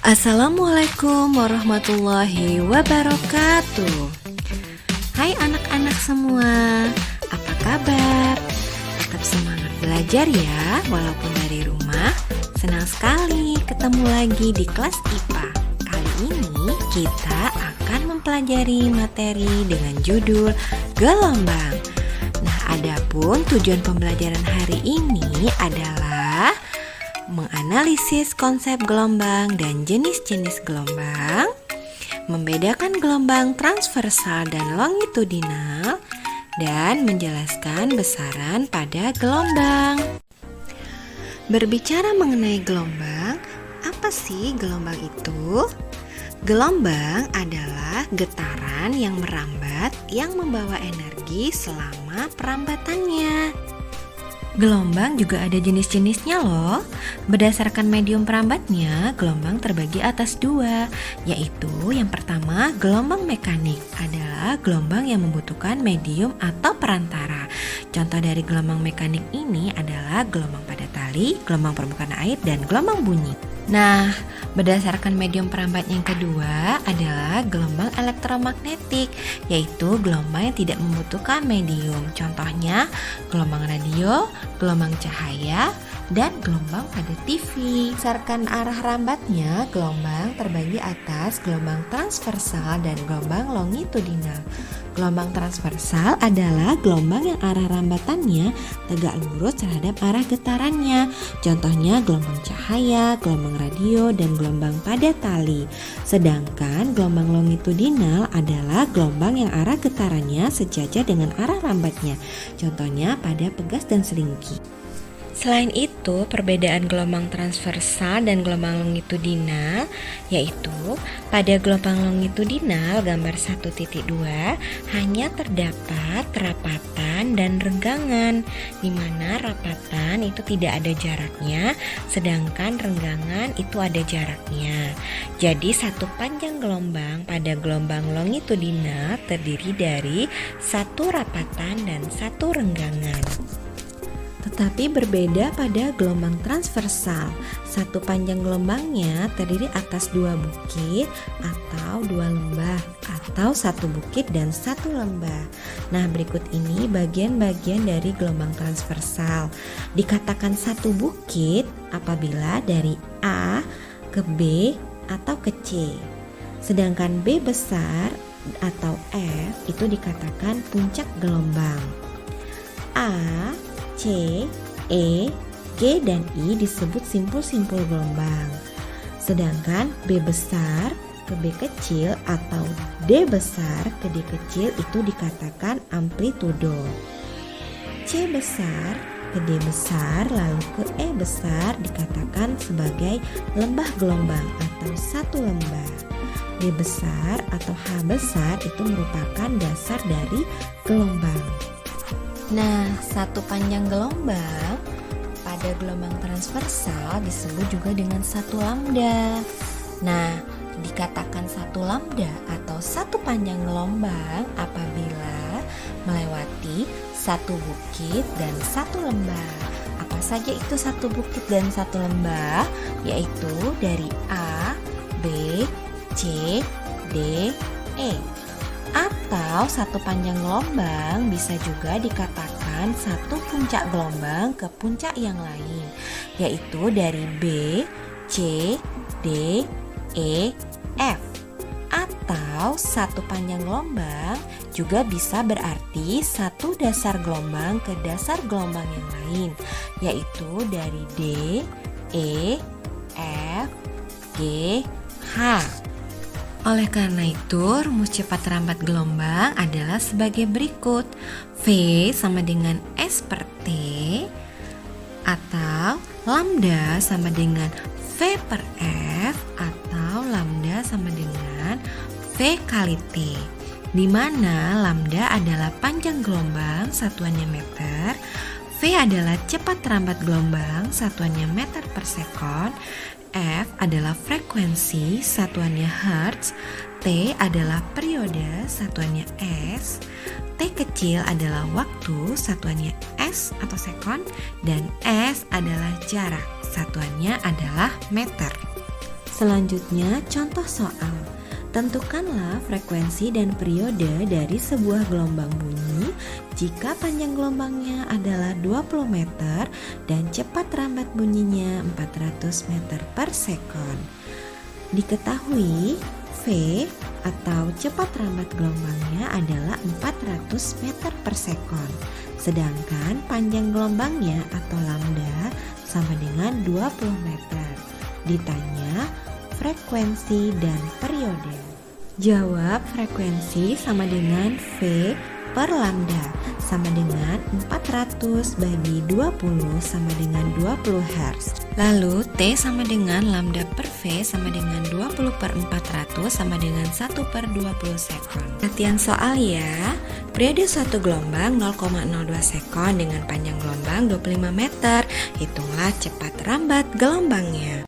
Assalamualaikum warahmatullahi wabarakatuh. Hai anak-anak semua, apa kabar? Tetap semangat belajar ya, walaupun dari rumah. Senang sekali ketemu lagi di kelas IPA. Kali ini kita akan mempelajari materi dengan judul gelombang. Nah, adapun tujuan pembelajaran hari ini adalah menganalisis konsep gelombang dan jenis-jenis gelombang, membedakan gelombang transversal dan longitudinal, dan menjelaskan besaran pada gelombang. Berbicara mengenai gelombang, apa sih gelombang itu? Gelombang adalah getaran yang merambat yang membawa energi selama perambatannya. Gelombang juga ada jenis-jenisnya loh. Berdasarkan medium perambatnya, gelombang terbagi atas dua, yaitu yang pertama, gelombang mekanik adalah gelombang yang membutuhkan medium atau perantara. Contoh dari gelombang mekanik ini adalah gelombang pada tali, gelombang permukaan air, dan gelombang bunyi. Nah, berdasarkan medium perambat yang kedua adalah gelombang elektromagnetik, yaitu gelombang yang tidak membutuhkan medium. Contohnya gelombang radio, gelombang cahaya, dan gelombang pada TV. Berdasarkan arah rambatnya, gelombang terbagi atas gelombang transversal dan gelombang longitudinal. Gelombang transversal adalah gelombang yang arah rambatannya tegak lurus terhadap arah getarannya. Contohnya gelombang cahaya, gelombang radio, dan gelombang pada tali. Sedangkan gelombang longitudinal adalah gelombang yang arah getarannya sejajar dengan arah rambatnya. Contohnya pada pegas dan selingki. Selain itu, perbedaan gelombang transversal dan gelombang longitudinal yaitu pada gelombang longitudinal gambar 1.2 hanya terdapat rapatan dan renggangan, di mana rapatan itu tidak ada jaraknya, sedangkan renggangan itu ada jaraknya. Jadi satu panjang gelombang pada gelombang longitudinal terdiri dari satu rapatan dan satu renggangan. Tetapi berbeda pada gelombang transversal. Satu panjang gelombangnya terdiri atas dua bukit atau dua lembah, atau satu bukit dan satu lembah. Nah, berikut ini bagian-bagian dari gelombang transversal. Dikatakan satu bukit apabila dari A ke B atau ke C. Sedangkan B besar atau F itu dikatakan puncak gelombang. A, C, E, G, dan I disebut simpul-simpul gelombang. Sedangkan B besar ke B kecil atau D besar ke D kecil itu dikatakan amplitudo. C besar ke D besar lalu ke E besar dikatakan sebagai lembah gelombang atau satu lembah. D besar atau H besar itu merupakan dasar dari gelombang. Nah, satu panjang gelombang pada gelombang transversal disebut juga dengan satu lambda. Nah, dikatakan satu lambda atau satu panjang gelombang apabila melewati satu bukit dan satu lembah. Apa saja itu satu bukit dan satu lembah? Yaitu dari A, B, C, D, E. Atau satu panjang gelombang bisa juga dikatakan satu puncak gelombang ke puncak yang lain, yaitu dari B, C, D, E, F. Atau satu panjang gelombang juga bisa berarti satu dasar gelombang ke dasar gelombang yang lain, yaitu dari D, E, F, G, H. Oleh karena itu, rumus cepat rambat gelombang adalah sebagai berikut. V sama dengan S per T, atau lambda sama dengan V per F, atau lambda sama dengan V kali T, di mana lambda adalah panjang gelombang, satuannya meter, V adalah cepat rambat gelombang, satuannya meter per sekon, F adalah frekuensi, satuannya hertz, T adalah periode, satuannya S, T kecil adalah waktu, satuannya S atau sekon, dan S adalah jarak, satuannya adalah meter. Selanjutnya, contoh soal. Tentukanlah frekuensi dan periode dari sebuah gelombang bunyi jika panjang gelombangnya adalah 20 meter dan cepat rambat bunyinya 400 meter per sekon. Diketahui V atau cepat rambat gelombangnya adalah 400 meter per sekon. Sedangkan panjang gelombangnya atau lambda sama dengan 20 meter. Ditanya frekuensi dan periode. Jawab frekuensi sama dengan V per lambda sama dengan 400 bagi 20 sama dengan 20 Hz. Lalu T sama dengan lambda per V sama dengan 20 per 400 sama dengan 1 per 20 sekon. Latihan soal ya. Periode suatu gelombang 0,02 sekon dengan panjang gelombang 25 meter. Hitunglah cepat rambat gelombangnya.